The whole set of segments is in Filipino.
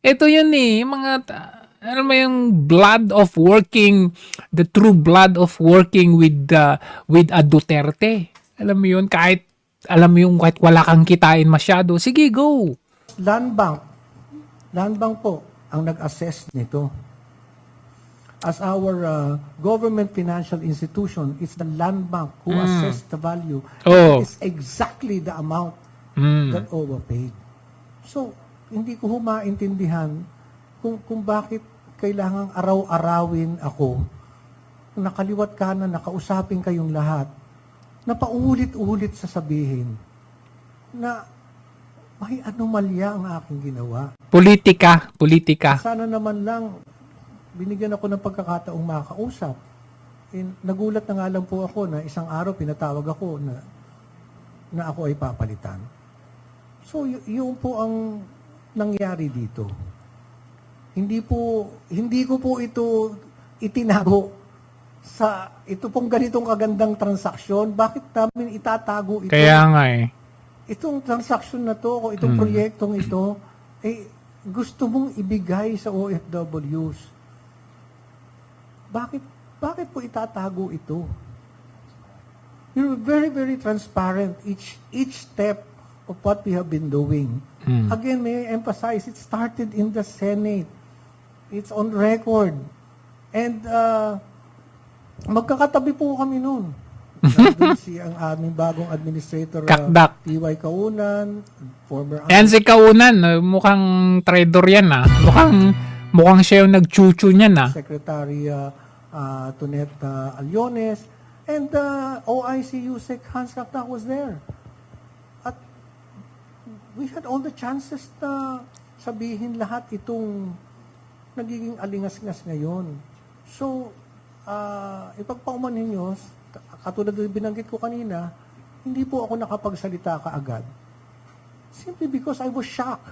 Ito yun eh, yung mga, ano mo yung blood of working, the true blood of working with a Duterte. Alam mo yun, kahit, alam mo yung kahit wala kang kitain masyado, sige, go. Land Bank. Land Bank po ang nag-assess nito. As our government financial institution, it's the Land Bank who assessed the value. Oh. It's exactly the amount that OWA paid. So, hindi ko maintindihan kung bakit kailangang araw-arawin ako, nakaliwat kanan, nakausapin kayong lahat, na paulit-ulit sasabihin na may anomalya ang aking ginawa. Politika. Sana naman lang, binigyan ako ng pagkakataong makausap. Nagulat na nga lang po ako na isang araw pinatawag ako na ako ay papalitan. So, yun po ang nangyari dito. Hindi ko po ito itinago sa ito pong ganitong kagandang transaksyon. Bakit namin itatago ito? Kaya nga eh. Itong transaksyon na to, o itong proyektong ito, gusto mong ibigay sa OFWs. Bakit po itatago ito? You're very, very transparent each step of what we have been doing. Again, may I emphasize, it started in the Senate. It's on record. And magkakatabi po kami noon. Nandun ang aming bagong administrator, Kakdak. T.Y. Kaunan, former... Yan si Kaunan, mukhang traitor yan ah. Mukhang siya yung nagchuchu niyan ah. Secretary Tonet Aliones, and OIC Yusek Hans Kakdak was there. At we had all the chances na sabihin lahat itong nagiging alingas-ngas ngayon. So, ipagpauman ninyo, katulad na binanggit ko kanina, hindi po ako nakapagsalita kaagad. Simply because I was shocked.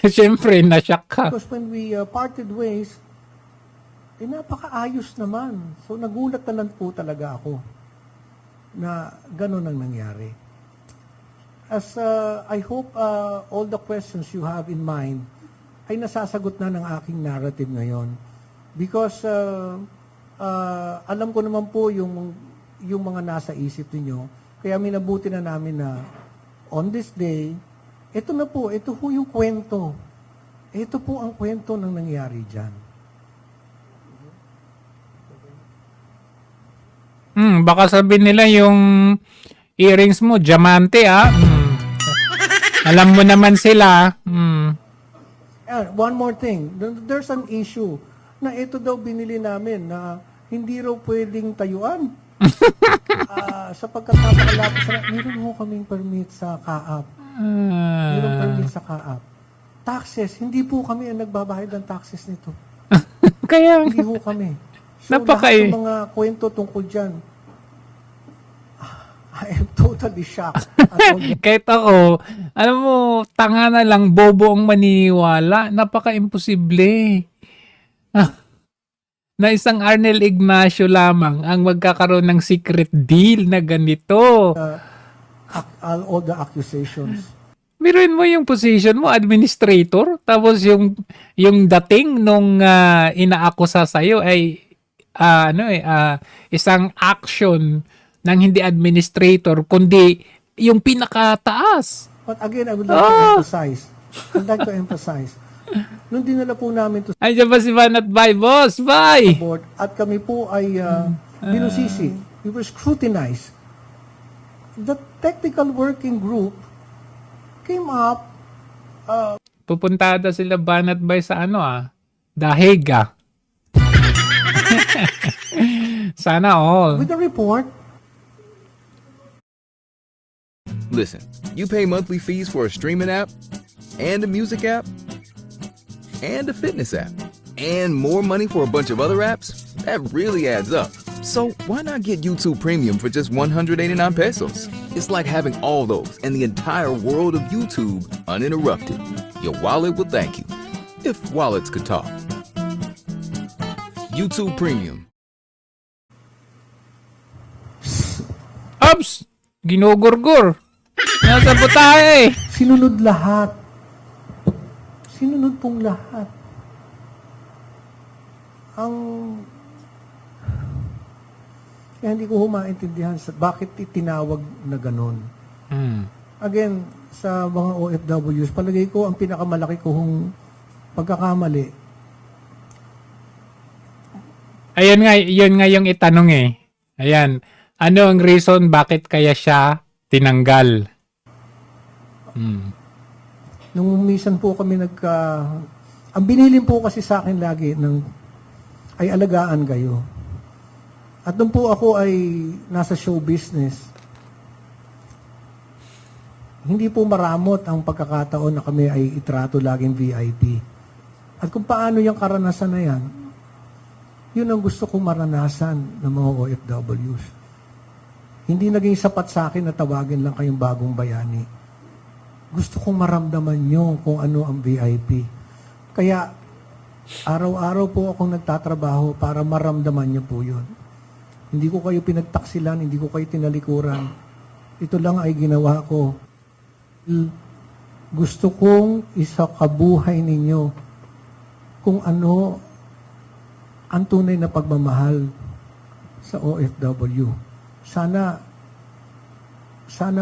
Siyempre, na-shock ka. Because when we parted ways, napakaayos naman. So nagulat na lang po talaga ako na gano'n ang nangyari. As I hope all the questions you have in mind ay nasasagot na ng aking narrative ngayon. Because alam ko naman po yung mga nasa isip niyo. Kaya minabuti na namin na on this day, ito na po, ito po yung kwento. Ito po ang kwento ng nangyari dyan. Baka sabihin nila yung earrings mo, diamante ah. Alam mo naman sila. One more thing, there's an issue na ito daw binili namin na hindi raw pwedeng tayuan. Sapagkat napakalapit sa... Meron ho kaming permit sa CAAP. Meron permit sa CAAP. Taxes, hindi po kami ang nagbabayad ng taxes nito. Kaya Hindi ho kami. So, lahat ng mga kwento tungkol dyan, I am totally shocked. kahit ako, alam mo, tanga na lang, bobo ang maniniwala. Napaka-imposible. Na isang Arnel Ignacio lamang ang magkakaroon ng secret deal na ganito. All the accusations. Biruin mo yung position mo, administrator, tapos yung dating nung inaakusa sa'yo ay isang action ng hindi administrator, kundi yung pinakataas. But again, I would like to emphasize. Nung dinala po namin to Ay, dyan ba si Van at Bye, boss? Bye! board at kami po ay binusisi. We were scrutinized. The technical working group came up Pupunta daw sila Van at Bye sa Dahig ah. Sana all. with a report. Listen, you pay monthly fees for a streaming app, and a music app, and a fitness app, and more money for a bunch of other apps? That really adds up. So why not get YouTube Premium for just 189 pesos? It's like having all those and the entire world of YouTube uninterrupted. Your wallet will thank you, if wallets could talk. YouTube Premium. Ops! Ginugurgur. Nasa butahe. Sinunod lahat. Sinunod pong lahat. Kaya hindi ko maintindihan bakit itinawag na ganon. Again, sa mga OFWs, palagay ko ang pinakamalaki kong pagkakamali. Ayun nga, yun nga yung itanong eh. Ayan. Ano ang reason bakit kaya siya tinanggal? Nung minsan po kami ang binilin po kasi sa akin lagi ay alagaan kayo. At nung po ako ay nasa show business, hindi po maramot ang pagkakataon na kami ay itrato laging VIP. At kung paano yung karanasan na yan, yun ang gusto kong maranasan ng mga OFWs. Hindi naging sapat sa akin na tawagin lang kayong bagong bayani. Gusto kong maramdaman nyo kung ano ang VIP. Kaya, araw-araw po akong nagtatrabaho para maramdaman nyo po yun. Hindi ko kayo pinagtaksilan, hindi ko kayo tinalikuran. Ito lang ay ginawa ko. Gusto kong isakabuhay ninyo kung ano ang tunay na pagmamahal sa OFW. Sana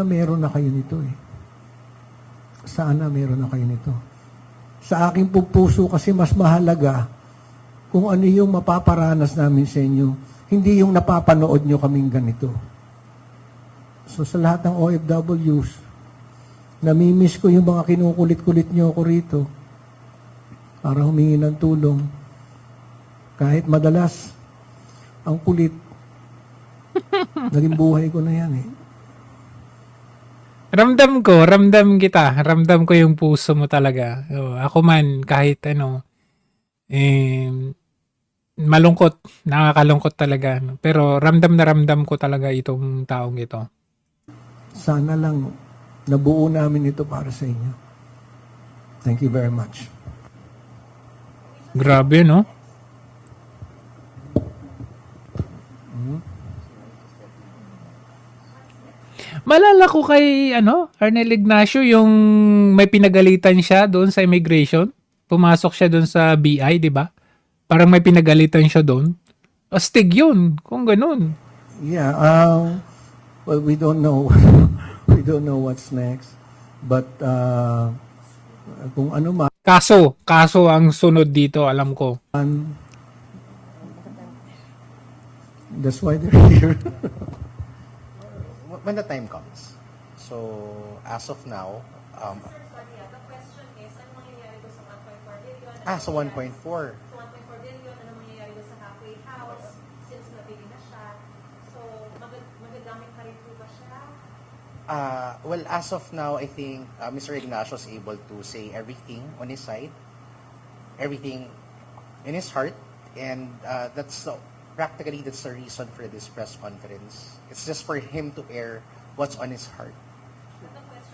meron na kayo nito eh. Sana meron na kayo nito. Sa aking puso kasi mas mahalaga kung ano yung mapaparanas namin sa inyo, hindi yung napapanood nyo kaming ganito. So sa lahat ng OFWs, namimiss ko yung mga kinukulit-kulit nyo ako rito para humingi ng tulong. Kahit madalas, ang kulit, naging buhay ko na yan eh. Ramdam kita. Ramdam ko yung puso mo talaga. Ako man, kahit malungkot, nakakalungkot talaga. Pero ramdam na ramdam ko talaga itong taong ito. Sana lang nabuo namin ito para sa inyo. Thank you very much. Grabe, no? Malala ko kay Arnel Ignacio yung may pinagalitan siya doon sa immigration. Pumasok siya doon sa BI, di ba? Parang may pinagalitan siya doon. Astig yun, kung ganun. Yeah, well, we don't know. We don't know what's next. But, kung ano man, Kaso ang sunod dito, alam ko. that's why they're here. When the time comes. So, as of now, The question is, ano mangyayari doon sa 1.4 billion? so 1.4. So 1.4 billion, ano mangyayari doon sa halfway house since nabili na siya? So, magagamit pa rin po ba siya? Well, as of now, I think Mr. Ignacio is able to say everything on his side, everything in his heart, and practically that's the reason for this press conference. It's just for him to air what's on his heart.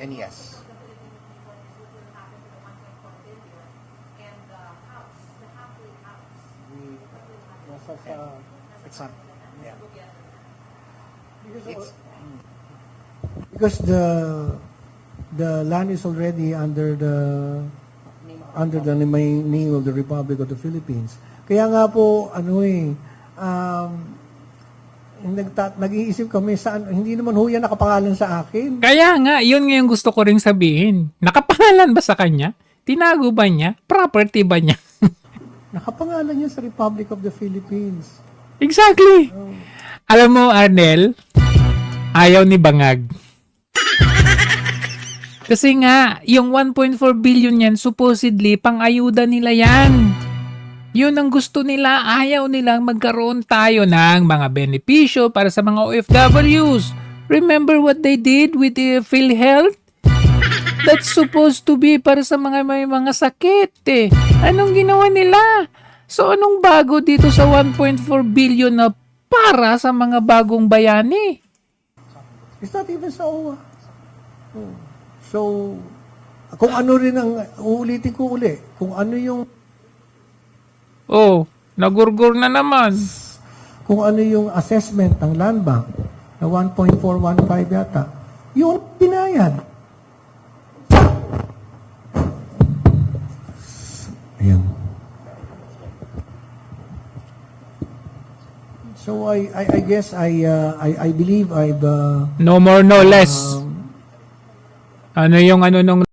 And yes. The Philippine people is what will happen to the 1.4 billion and the house, the halfway house. What will happen? It's not. Yeah. It's, Because the land is already under the name of the Republic of the Philippines. Kaya nga po, nag-iisip kami saan, hindi naman ho yan nakapangalan sa akin. Kaya nga, yun nga yung gusto ko ring sabihin. Nakapangalan ba sa kanya? Tinago ba niya? Property ba niya? Nakapangalan niya sa Republic of the Philippines. Exactly. Alam mo, Arnel, ayaw ni Bangag. Kasi nga, yung 1.4 billion yan, supposedly, pang-ayuda nila yan. Yun ang gusto nila. Ayaw nilang magkaroon tayo ng mga benepisyo para sa mga OFWs. Remember what they did with the PhilHealth? That's supposed to be para sa mga may mga sakit eh. Anong ginawa nila? So anong bago dito sa 1.4 billion na para sa mga bagong bayani? It's not even sa OWA. So, kung ano rin ang, uulitin ko uli, kung ano yung Nagurgur na naman. kung ano yung assessment ng Land Bank na 1.415 yata, yun binayad. Ayan. So I guess I believe I've No more, no less. Ano yung ano nung